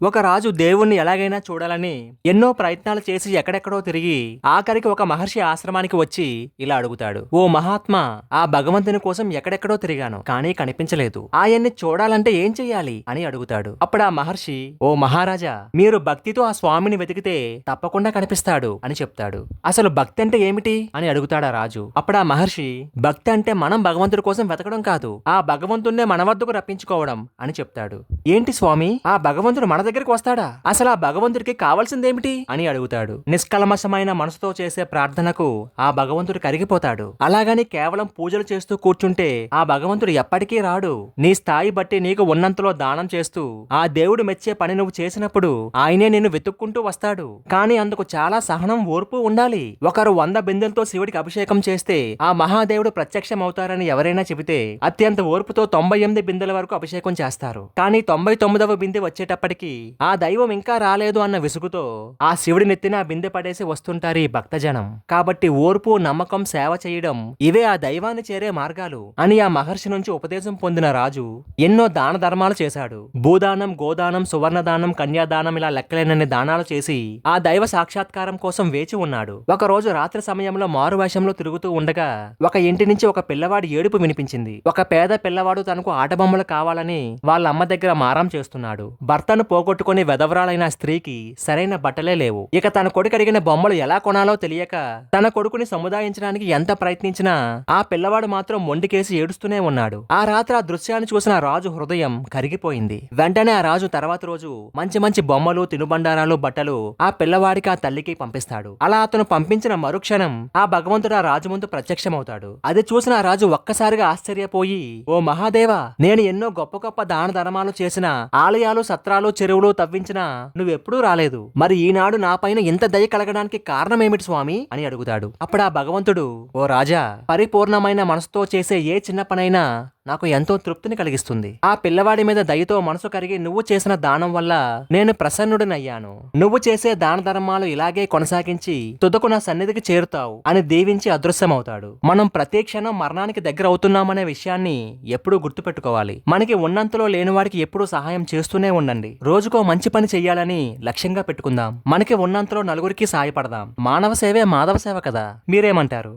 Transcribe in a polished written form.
ఒక రాజు దేవుణ్ణి ఎలాగైనా చూడాలని ఎన్నో ప్రయత్నాలు చేసి ఎక్కడెక్కడో తిరిగి ఆఖరికి ఒక మహర్షి ఆశ్రమానికి వచ్చి ఇలా అడుగుతాడు. ఓ మహాత్మా, ఆ భగవంతుని కోసం ఎక్కడెక్కడో తిరిగాను, కానీ కనిపించలేదు. ఆయన్ని చూడాలంటే ఏం చెయ్యాలి అని అడుగుతాడు. అప్పుడు ఆ మహర్షి, ఓ మహారాజా, మీరు భక్తితో ఆ స్వామిని వెతికితే తప్పకుండా కనిపిస్తాడు అని చెప్తాడు. అసలు భక్తి అంటే ఏమిటి అని అడుగుతాడు ఆ రాజు. అప్పుడు ఆ మహర్షి, భక్తి అంటే మనం భగవంతుడి కోసం వెతకడం కాదు, ఆ భగవంతుణ్ణే మన వద్దకు రప్పించుకోవడం అని చెప్తాడు. ఏంటి స్వామి, ఆ భగవంతుడు మన దగ్గరికి వస్తాడా? అసలు ఆ భగవంతుడికి కావాల్సిందేమిటి అని అడుగుతాడు. నిష్కల్మషమైన మనసుతో చేసే ప్రార్థనకు ఆ భగవంతుడు కరిగిపోతాడు. అలాగని కేవలం పూజలు చేస్తూ కూర్చుంటే ఆ భగవంతుడు ఎప్పటికీ రాడు. నీ స్థాయి బట్టి నీకు ఉన్నంతలో దానం చేస్తూ ఆ దేవుడు మెచ్చే పని నువ్వు చేసినప్పుడు ఆయనే నిన్ను వెతుక్కుంటూ వస్తాడు. కానీ అందుకు చాలా సహనం, ఓర్పు ఉండాలి. ఒకరు 100 బిందెలతో శివుడికి అభిషేకం చేస్తే ఆ మహాదేవుడు ప్రత్యక్షం అవుతారని ఎవరైనా చెబితే అత్యంత ఓర్పుతో 98 బిందెల వరకు అభిషేకం చేస్తారు. కానీ 99వ బిందె వచ్చేటప్పటికి ఆ దైవం ఇంకా రాలేదు అన్న విసుగుతో ఆ శివుడి నెత్తిన బిందె పడేసి వస్తుంటారు ఈ భక్తజనం. కాబట్టి ఓర్పు, నమ్మకం, సేవ చేయడం ఇవే ఆ దైవాన్ని చేరే మార్గాలు అని ఆ మహర్షి నుంచి ఉపదేశం పొందిన రాజు ఎన్నో దాన ధర్మాలు చేశాడు. భూదానం, గోదానం, సువర్ణదానం, కన్యాదానం ఇలా లెక్కలేనన్ని దానాలు చేసి ఆ దైవ సాక్షాత్కారం కోసం వేచి ఉన్నాడు. ఒక రోజు రాత్రి సమయంలో మారువేషంలో తిరుగుతూ ఉండగా ఒక ఇంటి నుంచి ఒక పిల్లవాడి ఏడుపు వినిపించింది. ఒక పేద పిల్లవాడు తనకు ఆటబొమ్మలు కావాలని వాళ్ళ అమ్మ దగ్గర మారం చేస్తున్నాడు. భర్తను పోగొట్టుకుని వెధవరాలైన స్త్రీకి సరైన బట్టలే లేవు. ఇక తన కొడుకు అడిగిన బొమ్మలు ఎలా కొనాలో తెలియక తన కొడుకుని సముదాయించడానికి ఎంత ప్రయత్నించినా ఆ పిల్లవాడు మాత్రం మొండికేసి ఏడుస్తూనే ఉన్నాడు. ఆ రాత్రి ఆ దృశ్యాన్ని చూసిన రాజు హృదయం కరిగిపోయింది. వెంటనే ఆ రాజు తర్వాత రోజు మంచి మంచి బొమ్మలు, తినుబండారాలు, బట్టలు ఆ పిల్లవాడికి ఆ తల్లికి పంపిస్తాడు. అలా అతను పంపించిన మరుక్షణం ఆ భగవంతుడు ఆ రాజు ముందు ప్రత్యక్షమవుతాడు. అది చూసిన ఆ రాజు ఒక్కసారిగా ఆశ్చర్యపోయి, ఓ మహాదేవా, నేను ఎన్నో గొప్ప గొప్ప దాన ధర్మాలు చేసిన, ఆలయాలు, సత్రాలు, చెరువులు తవ్వించినా నువ్వెప్పుడూ రాలేదు. మరి ఈనాడు నా పైన ఇంత దయ కలగడానికి కారణమేమిటి స్వామి అని అడుగుతాడు. అప్పుడు ఆ భగవంతుడు, ఓ రాజా, పరిపూర్ణమైన మనసుతో చేసే ఏ చిన్న పనైనా నాకు ఎంతో తృప్తిని కలిగిస్తుంది. ఆ పిల్లవాడి మీద దయతో మనసు కరిగి నువ్వు చేసిన దానం వల్ల నేను ప్రసన్నుడినయ్యాను. నువ్వు చేసే దాన ధర్మాలు ఇలాగే కొనసాగించి తుదకు నా సన్నిధికి చేరుతావు అని దీవించి అదృశ్యమవుతాడు. మనం ప్రతి క్షణం మరణానికి దగ్గర అవుతున్నామనే విషయాన్ని ఎప్పుడూ గుర్తుపెట్టుకోవాలి. మనకి ఉన్నంతలో లేనివాడికి ఎప్పుడూ సహాయం చేస్తూనే ఉండండి. రోజుకో మంచి పని చెయ్యాలని లక్ష్యంగా పెట్టుకుందాం. మనకి ఉన్నంతలో నలుగురికి సాయపడదాం. మానవ సేవే మాధవ సేవ కదా. మీరేమంటారు?